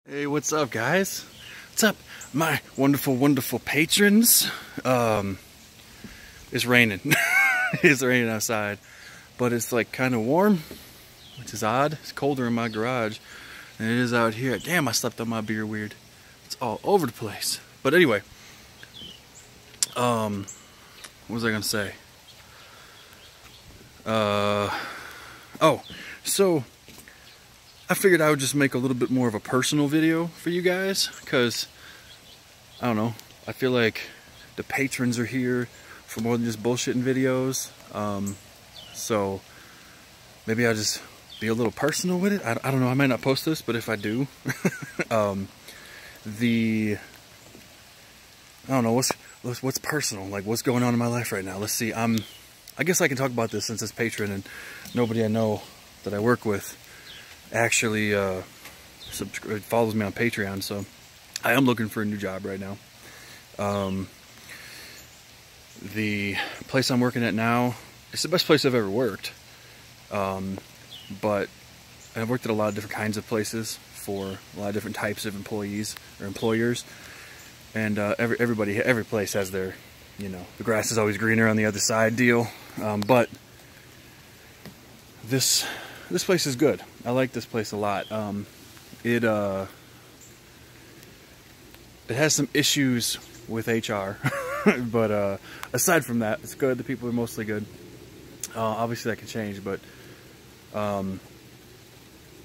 Hey, what's up, guys? What's up, my wonderful, wonderful patrons? It's raining. It's raining outside, but it's like kind of warm, which is odd. It's colder in my garage than it is out here. Damn, I slept on my beer weird. It's all over the place. But anyway, what was I gonna say? Oh, so I figured I would just make a little bit more of a personal video for you guys, because I don't know, I feel like the patrons are here for more than just bullshitting videos. So maybe I'll just be a little personal with it. I don't know, I might not post this, but if I do, I don't know, what's personal, like what's going on in my life right now. Let's see. I guess I can talk about this since it's patron and nobody I know that I work with actually follows me on Patreon. So I am looking for a new job right now. The place I'm working at now, it's the best place I've ever worked. But I've worked at a lot of different kinds of places for a lot of different types of employees or employers. And every place has their, you know, the grass is always greener on the other side deal. But this place is good. I like this place a lot. It has some issues with HR, but aside from that, it's good. The people are mostly good. Obviously, that can change, but I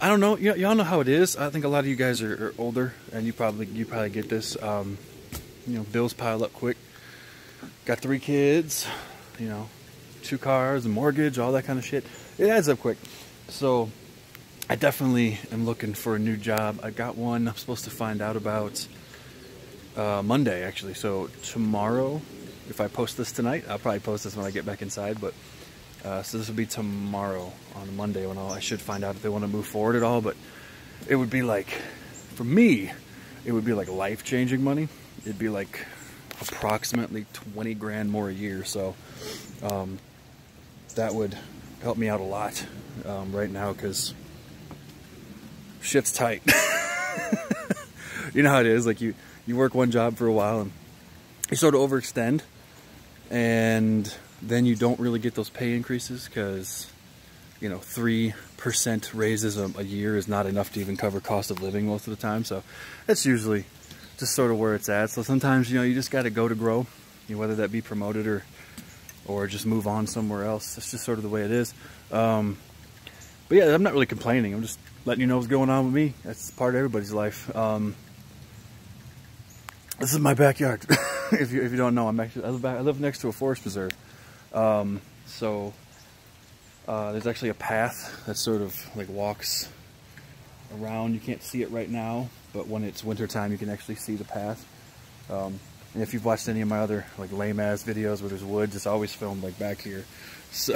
don't know. Y'all know how it is. I think a lot of you guys are older, and you probably get this. You know, bills pile up quick. Got 3 kids. You know, 2 cars, a mortgage, all that kind of shit. It adds up quick. So I definitely am looking for a new job. I got one I'm supposed to find out about Monday, actually. So tomorrow, if I post this tonight, I'll probably post this when I get back inside. But so this will be tomorrow on Monday when I should find out if they want to move forward at all. But it would be like, for me, it would be like life-changing money. It'd be like approximately 20 grand more a year. So that would help me out a lot right now, because shit's tight. You know how it is, like you work one job for a while and you sort of overextend, and then you don't really get those pay increases because, you know, 3% raises a year is not enough to even cover cost of living most of the time. So that's usually just sort of where it's at. So sometimes, you know, you just got to go to grow, you know, whether that be promoted or just move on somewhere else. It's just sort of the way it is. But yeah, I'm not really complaining. I'm just letting you know what's going on with me. That's part of everybody's life. This is my backyard. If you don't know, I live next to a forest preserve. So there's actually a path that sort of like walks around. You can't see it right now, but when it's winter time, you can actually see the path. And if you've watched any of my other like lame ass videos where there's woods, it's always filmed like back here. So,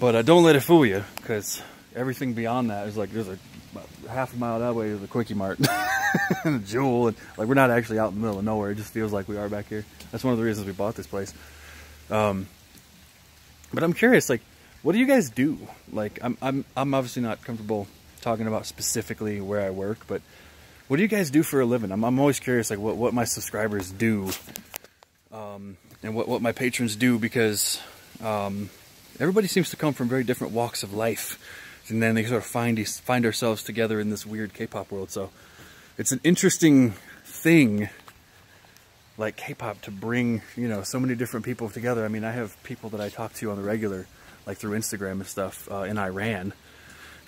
but don't let it fool you, because everything beyond that is like, there's about half a mile that way is a Quickie Mart and a Jewel, and like we're not actually out in the middle of nowhere. It just feels like we are back here. That's one of the reasons we bought this place. But I'm curious, like, what do you guys do? Like, I'm obviously not comfortable talking about specifically where I work, but what do you guys do for a living? I'm always curious, like, what my subscribers do, and what my patrons do, because everybody seems to come from very different walks of life, and then they sort of find ourselves together in this weird K-pop world. So it's an interesting thing, like K-pop, to bring, you know, so many different people together. I mean, I have people that I talk to on the regular, like through Instagram and stuff, in Iran,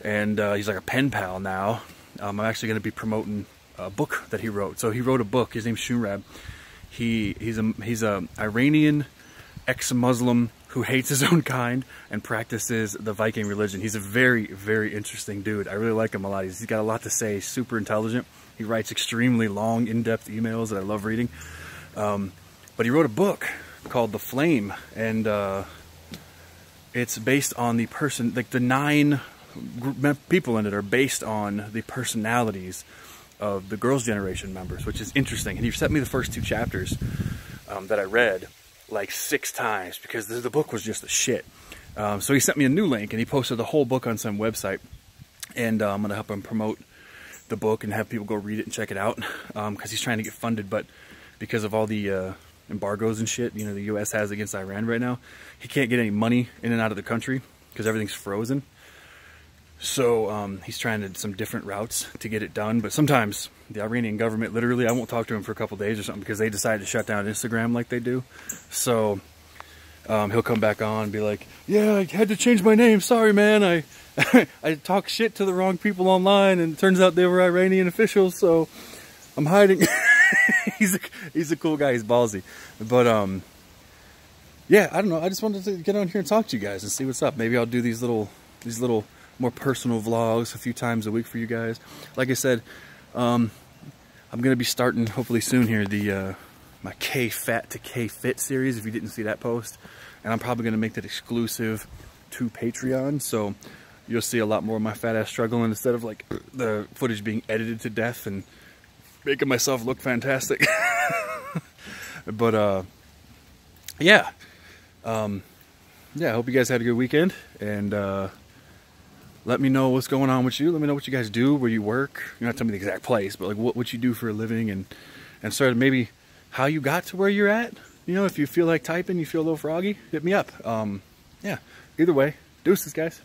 and he's like a pen pal now. I'm actually going to be promoting a book that he wrote. So he wrote a book. His name's Shunrab. He's a Iranian ex-Muslim who hates his own kind and practices the Viking religion. He's a very, very interesting dude. I really like him a lot. He's got a lot to say. Super intelligent. He writes extremely long, in-depth emails that I love reading. But he wrote a book called The Flame, and it's based on the person, like the 9 people in it are based on the personalities of the Girls' Generation members, which is interesting. And he sent me the first 2 chapters that I read like 6 times because the book was just a shit. So he sent me a new link, and he posted the whole book on some website. and I'm gonna help him promote the book and have people go read it and check it out, because he's trying to get funded, but because of all the embargoes and shit, you know, the U.S. has against Iran right now, he can't get any money in and out of the country because everything's frozen. So he's trying some different routes to get it done. But sometimes the Iranian government, literally, I won't talk to him for a couple days or something because they decided to shut down Instagram like they do. So he'll come back on and be like, yeah, I had to change my name. Sorry, man. I talked shit to the wrong people online, and it turns out they were Iranian officials, so I'm hiding. He's a cool guy. He's ballsy. But yeah, I don't know. I just wanted to get on here and talk to you guys and see what's up. Maybe I'll do these little more personal vlogs a few times a week for you guys. Like I said, I'm gonna be starting hopefully soon here the my K-Fat to K-Fit series, if you didn't see that post. And I'm probably gonna make that exclusive to Patreon, so you'll see a lot more of my fat ass struggling instead of like the footage being edited to death and making myself look fantastic. But yeah, I hope you guys had a good weekend, and let me know what's going on with you. Let me know what you guys do, where you work. You're not telling me the exact place, but like what you do for a living, and sort of maybe how you got to where you're at. You know, if you feel like typing, you feel a little froggy, hit me up. Yeah, either way, deuces, guys.